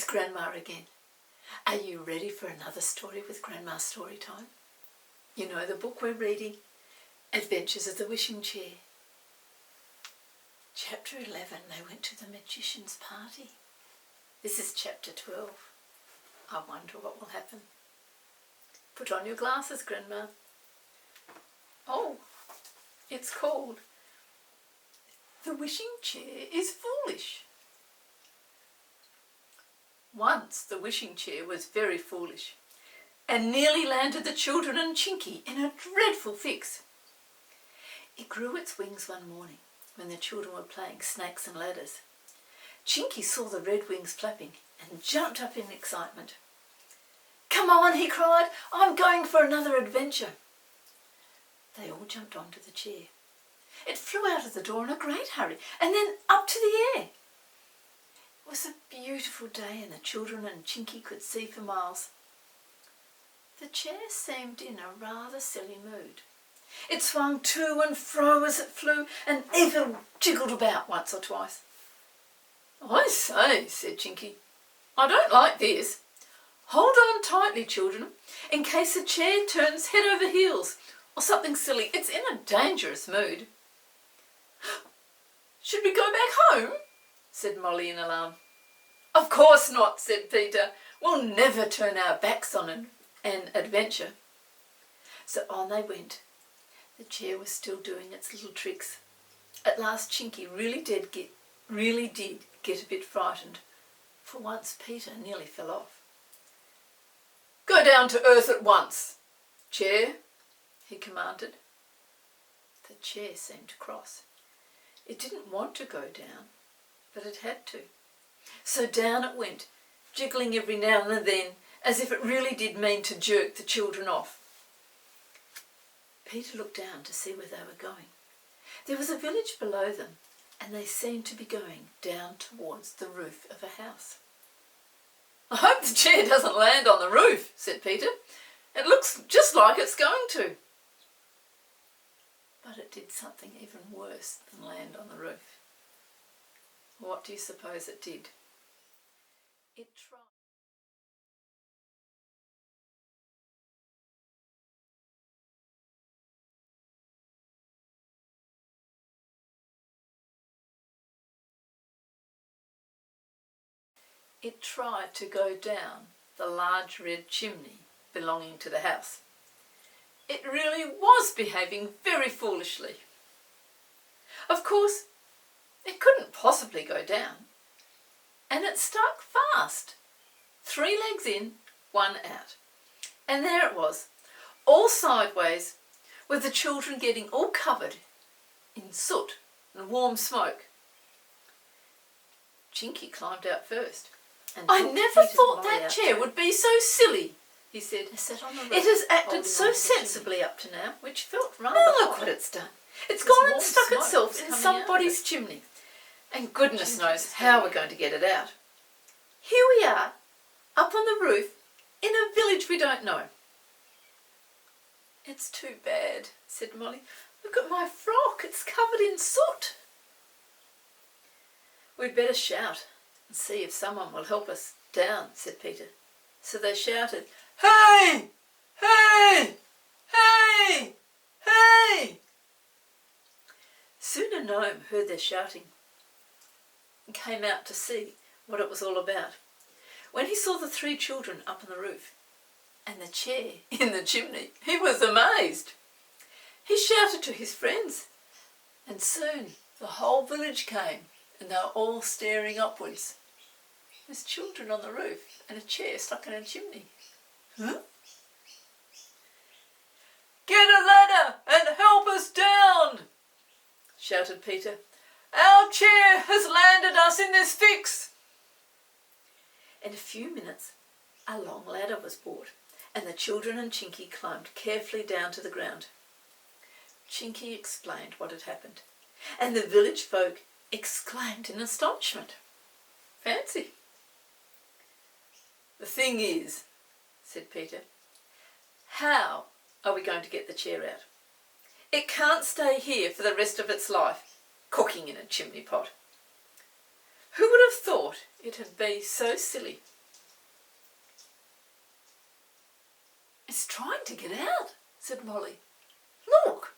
Grandma again. Are you ready for another story with Grandma's Storytime? You know the book we're reading, Adventures of the Wishing Chair. Chapter 11, they went to the magician's party. This is chapter 12. I wonder what will happen. Put on your glasses, Grandma. Oh, it's called The Wishing Chair is Foolish. Once the wishing chair was very foolish and nearly landed the children and Chinky in a dreadful fix. It grew its wings one morning when the children were playing snakes and ladders. Chinky saw the red wings flapping and jumped up in excitement. "Come on," he cried, "I'm going for another adventure." They all jumped onto the chair. It flew out of the door in a great hurry and then up to the air. It was a beautiful day and the children and Chinky could see for miles. The chair seemed in a rather silly mood. It swung to and fro as it flew and even jiggled about once or twice. "I say," said Chinky, "I don't like this. Hold on tightly, children, in case the chair turns head over heels or something silly. It's in a dangerous mood." "Should we go back home?" said Mollie in alarm. "Of course not," said Peter. "We'll never turn our backs on an adventure." So on they went. The chair was still doing its little tricks. At last Chinky really did get a bit frightened. For once Peter nearly fell off. "Go down to earth at once, chair," he commanded. The chair seemed cross. It didn't want to go down, but it had to. So down it went, jiggling every now and then, as if it really did mean to jerk the children off. Peter looked down to see where they were going. There was a village below them, and they seemed to be going down towards the roof of a house. "I hope the chair doesn't land on the roof," said Peter. "It looks just like it's going to." But it did something even worse than land on the roof. What do you suppose it did? It tried. It tried to go down the large red chimney belonging to the house. It really was behaving very foolishly. Of course, it couldn't possibly go down, and it stuck fast. 3 legs in, 1 out. And there it was, all sideways, with the children getting all covered in soot and warm smoke. Chinky climbed out first. "I never thought that chair would be so silly," he said. "It has acted so sensibly up to now," which felt rather Now look what it's done. It's gone and stuck itself in somebody's chimney. And goodness knows how we're going to get it out. Here we are, up on the roof, in a village we don't know." "It's too bad," said Mollie. "Look at my frock, it's covered in soot." "We'd better shout and see if someone will help us down," said Peter. So they shouted, "Hey! Hey! Hey! Hey!" Soon a gnome heard their shouting and came out to see what it was all about. When he saw the 3 children up on the roof and the chair in the chimney, he was amazed. He shouted to his friends, and soon the whole village came, and they were all staring upwards. There's children on the roof and a chair stuck in a chimney. "Huh? Get a ladder and help us down," shouted Peter. "Our chair has landed us in this fix." In a few minutes, a long ladder was brought, and the children and Chinky climbed carefully down to the ground. Chinky explained what had happened, and the village folk exclaimed in astonishment. "Fancy!" "The thing is," said Peter, "how are we going to get the chair out? It can't stay here for the rest of its life, cooking in a chimney pot. Who would have thought it'd be so silly "It's trying to get out," said Molly. "Look,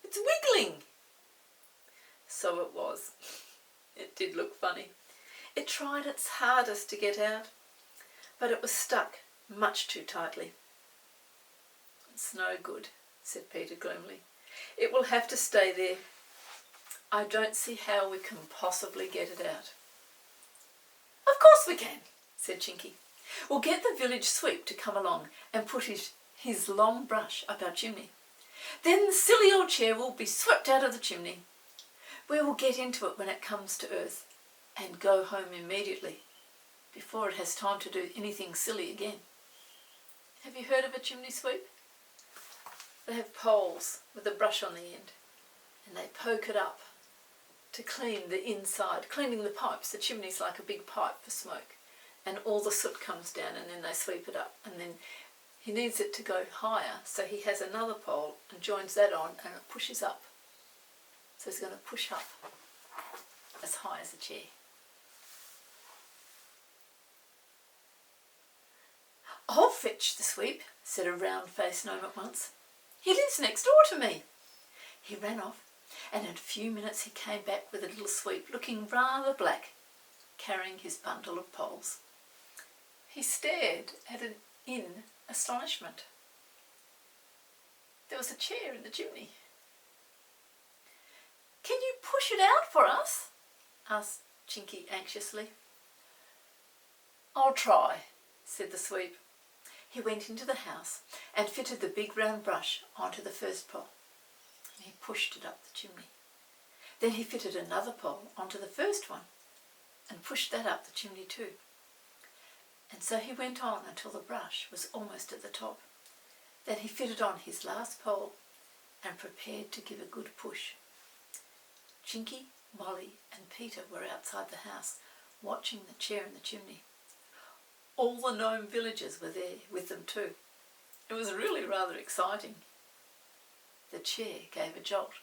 it's wiggling." So it was. It did look funny. It tried its hardest to get out, but it was stuck much too tightly. "It's no good," said Peter gloomily. "It will have to stay there. I don't see how we can possibly get it out." "Of course we can," said Chinky. "We'll get the village sweep to come along and put his long brush up our chimney. Then the silly old chair will be swept out of the chimney. We will get into it when it comes to earth and go home immediately, before it has time to do anything silly again." Have you heard of a chimney sweep? They have poles with a brush on the end, and they poke it up to clean the inside, cleaning the pipes. The chimney's like a big pipe for smoke, and all the soot comes down, and then they sweep it up, and then he needs it to go higher, so he has another pole and joins that on, and it pushes up. So he's going to push up as high as a chair. "I'll fetch the sweep," said a round-faced gnome at once. "He lives next door to me." He ran off, and in a few minutes he came back with a little sweep, looking rather black, carrying his bundle of poles. He stared at it in astonishment. There was a chair in the chimney. "Can you push it out for us?" asked Chinky anxiously. "I'll try," said the sweep. He went into the house and fitted the big round brush onto the first pole. He pushed it up the chimney. Then he fitted another pole onto the first one and pushed that up the chimney too. And so he went on until the brush was almost at the top. Then he fitted on his last pole and prepared to give a good push. Chinky, Molly and Peter were outside the house, watching the chair in the chimney. All the gnome villagers were there with them too. It was really rather exciting. The chair gave a jolt.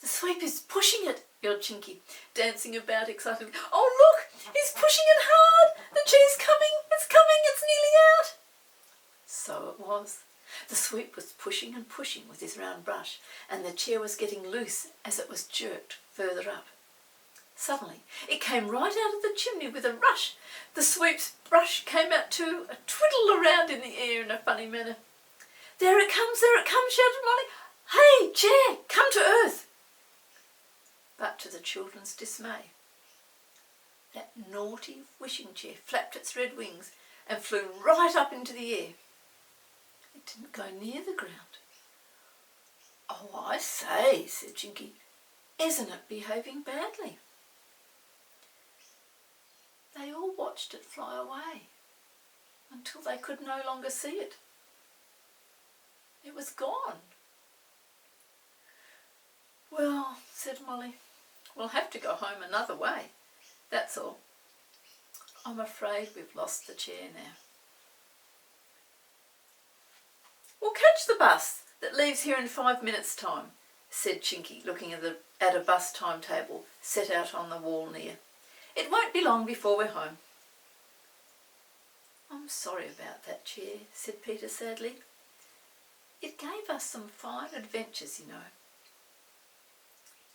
"The sweep is pushing it," yelled Chinky, dancing about excitedly. "Oh, look, he's pushing it hard. The chair's coming, it's nearly out." So it was. The sweep was pushing and pushing with his round brush, and the chair was getting loose as it was jerked further up. Suddenly, it came right out of the chimney with a rush. The sweep's brush came out too, a twiddle around in the air in a funny manner. There it comes, shouted Molly. "Hey, chair, come to earth." But to the children's dismay, that naughty wishing chair flapped its red wings and flew right up into the air. It didn't go near the ground. "Oh, I say," said Chinky, "isn't it behaving badly?" They all watched it fly away until they could no longer see it. It was gone. "Well," said Molly, "we'll have to go home another way, that's all. I'm afraid we've lost the chair now." "We'll catch the bus that leaves here in 5 minutes' time," said Chinky, looking at a bus timetable set out on the wall near. "It won't be long before we're home." "I'm sorry about that chair," said Peter sadly. "It gave us some fine adventures, you know.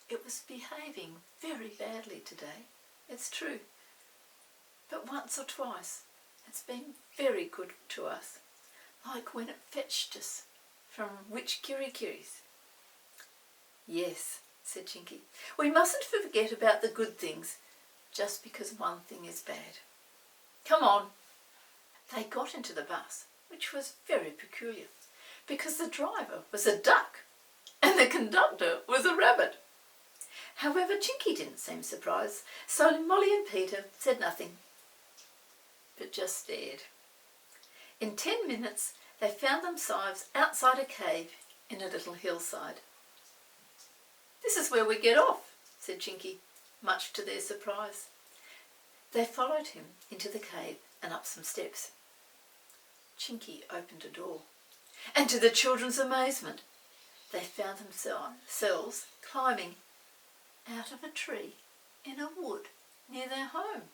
It was behaving very badly today, it's true, but once or twice it's been very good to us, like when it fetched us from Witch Kirikiri's." "Yes," said Chinky, "we mustn't forget about the good things just because one thing is bad. Come on." They got into the bus, which was very peculiar, because the driver was a duck and the conductor was a rabbit. However, Chinky didn't seem surprised, so Molly and Peter said nothing, but just stared. In 10 minutes, they found themselves outside a cave in a little hillside. "This is where we get off," said Chinky, much to their surprise. They followed him into the cave and up some steps. Chinky opened a door, and to the children's amazement, they found themselves climbing out of a tree in a wood near their home.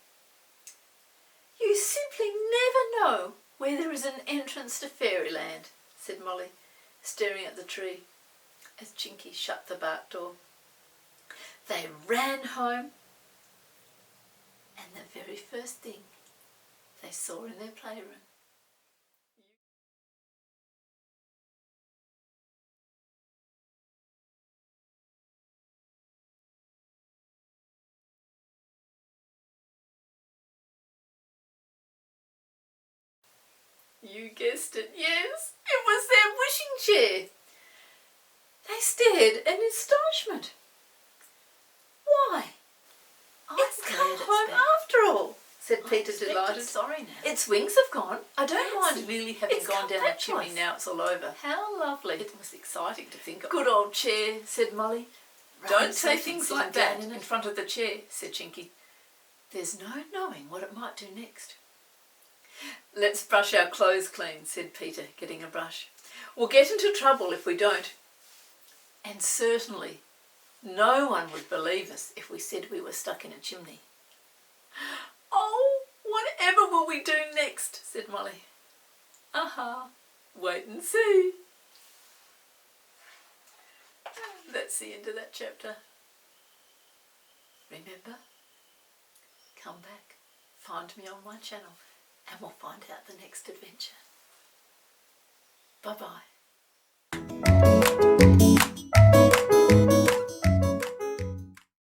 "You simply never know where there is an entrance to fairyland, said Molly, staring at the tree as Chinky shut the bark door. They ran home, and the very first thing they saw in their playroom. You guessed it, yes, it was their wishing chair. They stared in astonishment. Why, it's come home after all, said Peter, delighted. Sorry now. Its wings have gone. I don't mind nearly having gone down the chimney now it's all over. How lovely. It was exciting to think of. Good old chair, said Molly. Don't say things like that in front of the chair, said Chinky. There's no knowing what it might do next. Let's brush our clothes clean, said Peter, getting a brush. We'll get into trouble if we don't. And certainly no one would believe us if we said we were stuck in a chimney. Oh, whatever will we do next, said Molly. Wait and see. That's the end of that chapter. Remember, come back, find me on my channel, and we'll find out the next adventure. Bye-bye.